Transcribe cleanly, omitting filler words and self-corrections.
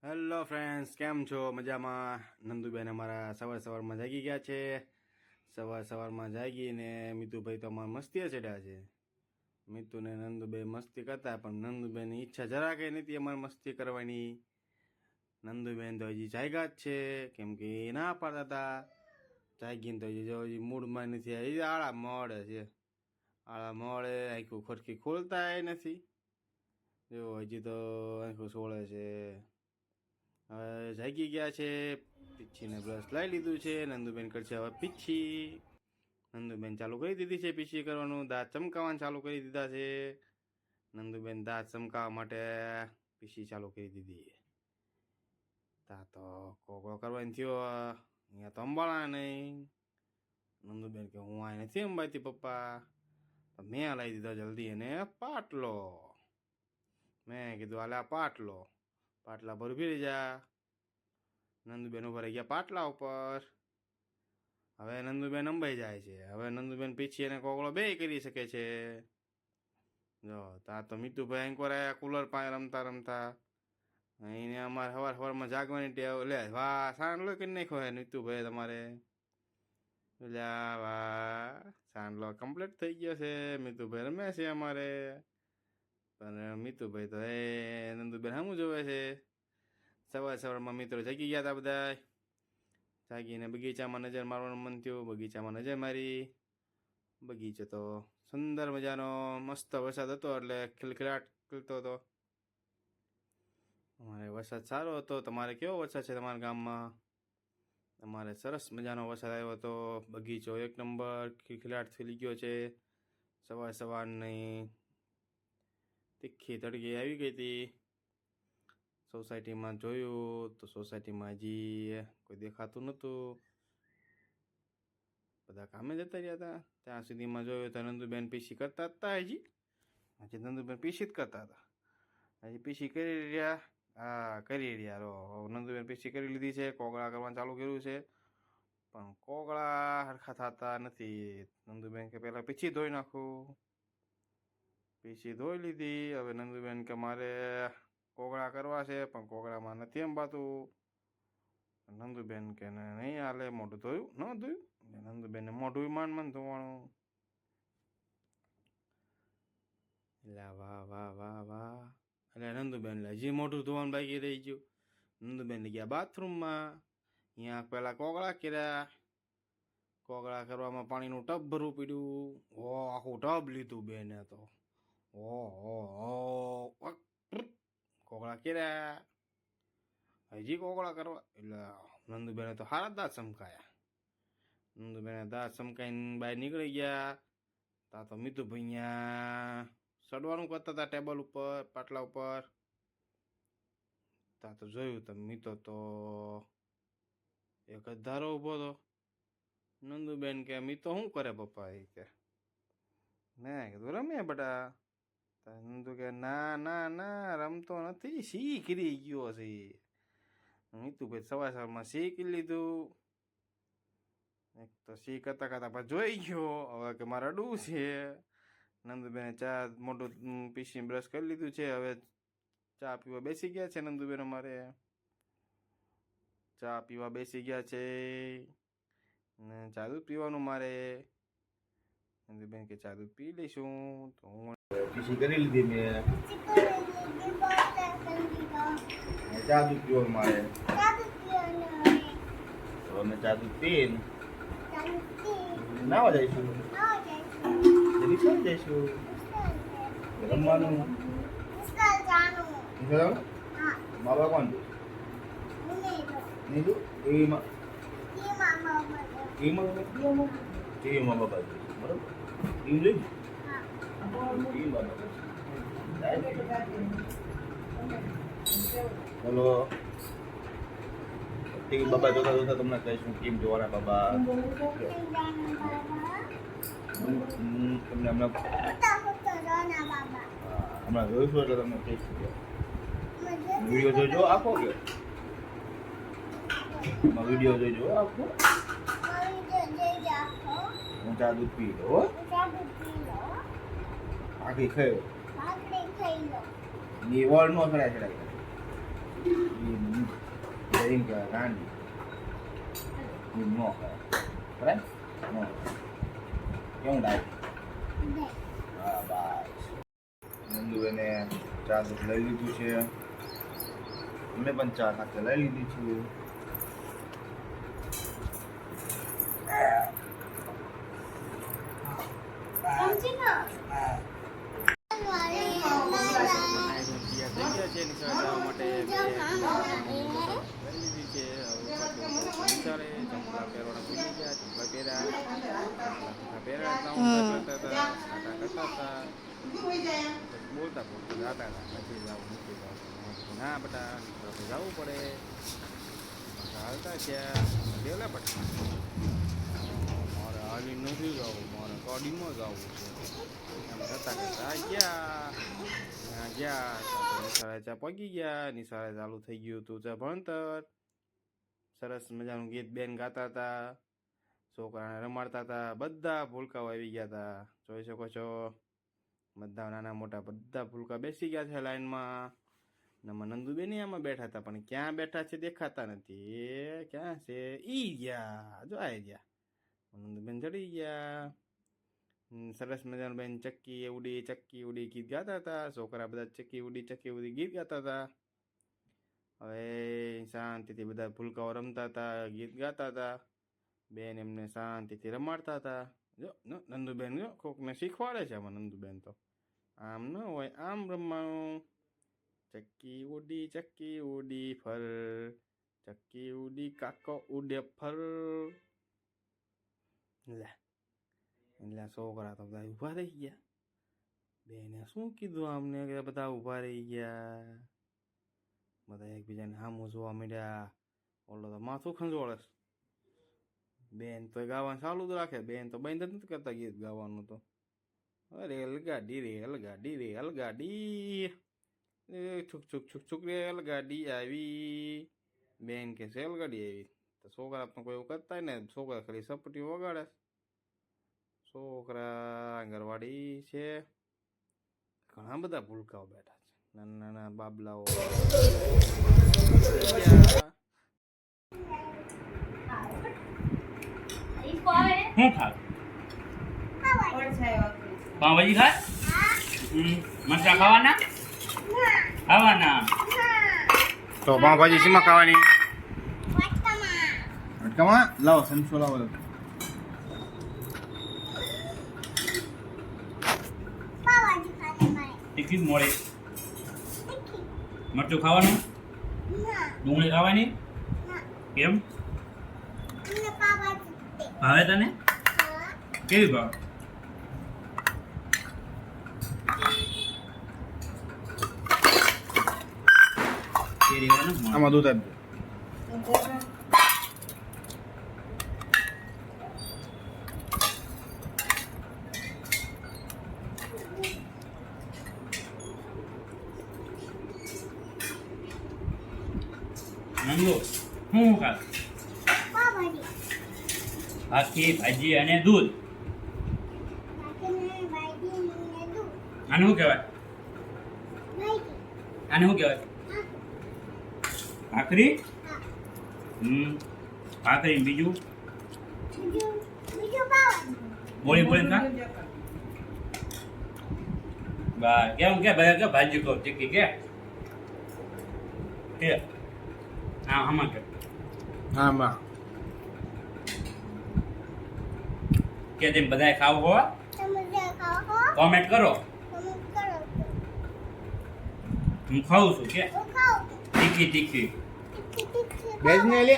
Hello friends, કેમ છો? મજામાં? નંદુબેન અમારા સવારમાં જાગી ગયા છે. સવારમાં જાગીને મીતુભાઈ તો અમારા મસ્તીએ ચડ્યા છે. મીતુ ને નંદુભાઈ મસ્તી કરતા, પણ નંદુબેનની ઈચ્છા જરા કંઈ નથી અમારે મસ્તી કરવાની. નંદુબેન તો હજી જાગ્યા જ છે, કેમ કે ના પાડતા હતા. જાગીને તો હજી મૂડમાં નથી. હજી આળા મળે છે. આળા મળે, આખું ખોટકી ખોલતા નથી. જો હજી તો આખું સોળે છે. હવે જાગી ગયા છે. પીછીને બ્રશ લાવી લીધું છે. નંદુબેન કરશે હવે પીછી. નંદુબેન ચાલુ કરી દીધી છે પીછી કરવાનું. દાંત ચમકાવવાનું ચાલુ કરી દીધા છે. નંદુબેન દાંત ચમકાવવા માટે પીછી ચાલુ કરી દીધી. તા તો કોકડો કરવાનો થયો. અહીંયા તો અંબાળા નહીં. નંદુબેન કે હું આ નથી અંબાતી પપ્પા. મેં લાવી દીધો જલ્દી એને પાટલો. મેં કીધું હાલે આ પાટલા પર ઉભી રહી જા. નંદુબેન ઉભા રહી ગયા પાટલા ઉપર. હવે નંદુબેન અંબાઈ જાય છે. હવે નંદુબેન પીછી અને કોકડો બે કરી શકે છે. જો ત્યાં તો મીતુભાઈ અહીં કોરાયા કુલર પાસે રમતા એને અમારે સવારમાં જાગવાની ટેવ. લે વાહ સાંડલો કરી નાખ્યો હે મીતુભાઈ તમારે. વાહ સાંડલો કમ્પ્લીટ થઈ ગયો છે. મીતુભાઈ રમે છે અમારે. પણ મીતુભાઈ તો નંદુબેન સામું જોવે છે. સવારમાં મિત્રો જાગી ગયા હતા બધા. જાગીને બગીચામાં નજર મારવાનું મન થયું. બગીચામાં નજર મારી. બગીચો તો સુંદર મજાનો મસ્ત વરસાદ હતો, એટલે ખિલખિલાટ ખીલતો હતો. અમારે વરસાદ સારો હતો. તમારે કેવો વરસાદ છે તમારા ગામમાં? અમારે સરસ મજાનો વરસાદ આવ્યો હતો. બગીચો એક નંબર ખિલખિલાટ ખીલી ગયો છે. સવારની તીખી તડકી આવી ગઈ હતી. સોસાયટીમાં જોયું તો સોસાયટીમાં હજી કોઈ દેખાતું નહોતું. બધા કામે જતા રહ્યા હતા. ત્યાં સુધીમાં જોયું તો નંદુબેન પીસી કરતા હતા. હજી નંદુબેન પીસી જ કરતા હતા. હજી પીસી કરી રહ્યા. હા કરી રહ્યા. રો નંદુબેન પીસી કરી લીધી છે. કોગળા કરવાનું ચાલુ કર્યું છે, પણ કોગળા હરખા થતા નથી. નંદુબેન કે પહેલાં પીછી ધોઈ નાખું. પીછી ધોઈ લીધી. હવે નંદુબેન કે મારે કોગળા કરવા છે, પણ કોગળામાં નથી અંબાતું. નંદુબેન કે નહીં હાલે. મોઢું ધોયું ન ધોયું. નંદુબેનને મોઢું માંડ ધોવાનું. એટલે વાહ. એટલે નંદુબેન હજી મોઢું ધોવાનું બાકી રહી ગયું. નંદુબેન ગયા બાથરૂમમાં. અહીંયા પેલા કોગળા કર્યા. કોગળા કરવામાં પાણીનું ટબ ભરવું પડ્યું. આખું ટબ લીધું બેને તો. કોગળા કર્યા. હજી કોગળા કરવા. એટલે નંદુબેને તો હારા દાંત ચમકાયા. નંદુબેને દાંત ચમકાઈને બહાર નીકળી ગયા. તા તો મીતુભાઈ અહીંયા સડવાનું કરતા હતા ટેબલ ઉપર, પાટલા ઉપર. તા તો જોયું તો મીતો તો એક જ ધારો ઊભો હતો. નંદુબેન કે મીતો શું કરે પપ્પા? એ કે મેં કીધું રમે બટા. નંદુ કે ના રમતો નથી, શીખી ગયો છે. મીતુભાઈ સવારમાં શીખી લીધું. એક તો શી કરતા જોઈ ગયો. હવે કે મારે અડવું છે. નંદુબેને ચા મોટું પીસી બ્રશ કરી લીધું છે. હવે ચા પીવા બેસી ગયા છે. નંદુબેન અમારે ચા પીવા બેસી ગયા છે ને ચા દૂધ પીવાનું મારે. નંદુબેન કે ચા દૂધ પી લઈશું. તો હું પીસી કરી લીધી મેં. ચા દૂધ પીવાનું મારે. તો અમે ચા દૂધ પીને નાવા જઈશું. જઈશું રમવાનું. બાબા કોણ? નીલુ ટીવીમાં બાબા બરોબર. ટીવી જોઈ બોલો. ટીવી બાબા જોતા તમને કહીશું કેમ જોવાના બાબા. તમને હમણાં જોઈશું એટલે તમને કહીશું. વિડીયો જોઈજો આખો કે વિડીયો જોઈજો આખો. હું ચા દૂધ પી લો. આખી ખાઈ લો. ની વળ નો ચડાય એમ કહેવાય ગાંડી એ નો કહેવાય બરાબર નો કેવું લાગે હા બસ નંદુબેને ચા દૂધ લઈ લીધું છે અમે પણ ચા સાથે લઈ લીધી છે બોલતા બોલતા જાતા હતા નથી જવું નથી જવું ના બેટા જવું પડે હાલતા ત્યાં ગયેલા બેટા મારે હાલી નથી જવું મારે ગાડીમાં જવું છે એમ કરતા કરતા ગયા નિશાળે ચા પગી ગયા નિશાળે ચાલુ થઈ ગયું હતું ચા ભણતર સરસ મજાનું ગીત બેન ગાતા હતા છોકરાને રમાડતા હતા બધા ભૂલકાઓ આવી ગયા હતા જોઈ શકો છો બધા નાના મોટા બધા ભૂલકા બેસી ગયા છે લાઈનમાં નમા નંદુબેન આમાં બેઠા હતા પણ ક્યાં બેઠા છે દેખાતા નથી એ ક્યાં છે ઈ ગયા જો આવી ગયા નંદુબેન ચડી ગયા સરસ મજાનું બેન ચક્કી ઉડી ગીત ગાતા હતા છોકરા બધા ચક્કી ઉડી ગીત ગાતા હતા હવે શાંતિથી બધા ભૂલકાઓ રમતા હતા ગીત ગાતા હતા બેન એમને શાંતિથી રમાડતા હતા જો નંદુબેન જો કોકને શીખવાડે છે આમાં નંદુબેન તો આમ ન હોય આમ રમવાનું ચક્કી ઉડી ફર ચક્કી ઉડી કાકો ઉડે ફર લે એટલે છોકરા તો બધા ઊભા રહી ગયા બેને શું કીધું આમને કે બધા ઊભા રહી ગયા બધા એકબીજાને સામું જોવા માંડ્યા ઓલો તો માથું ખંજોળે બેન તો ગાવાનું ચાલુ જ રાખે બેન તો બંધ જ નથી કરતા ગીત ગાવાનું તો રેલગાડી છુક રેલગાડી આવી બેન કે રેલગાડી આવી તો છોકરા પણ કોઈ એવું કરતા ને છોકરા ખાલી સપટી વગાડે છોકરા આંગણવાડી છે ઘણા બધા ભૂલકાઓ બેઠા છે નાના નાના બાબલાઓ શું ખાવ પાવભાજી ખાય મરચા ખાવાના તો પાવભાજી શીમાં ખાવાની વટકામાં લાવો સંચો લાવો તીખી મોડે મરચું ખાવાનું ડુંગળી ખાવાની કેમ ભાવે તને કેવી ભાવે આમાં દૂધ આપજો નંદુ શું ખાવ આખી ભાજી અને દૂધ આને શું કહેવાય ભાખરી ભાખરી બીજું બોળી ખા બા કેમ કે બધા કે ભાજી કહો તીખી કે હા આમાં કે આમાં કે તેમ બધાય ખાવ હો કોમેન્ટ કરો હું ખાઉં છું કે તીખી બેજ ને લે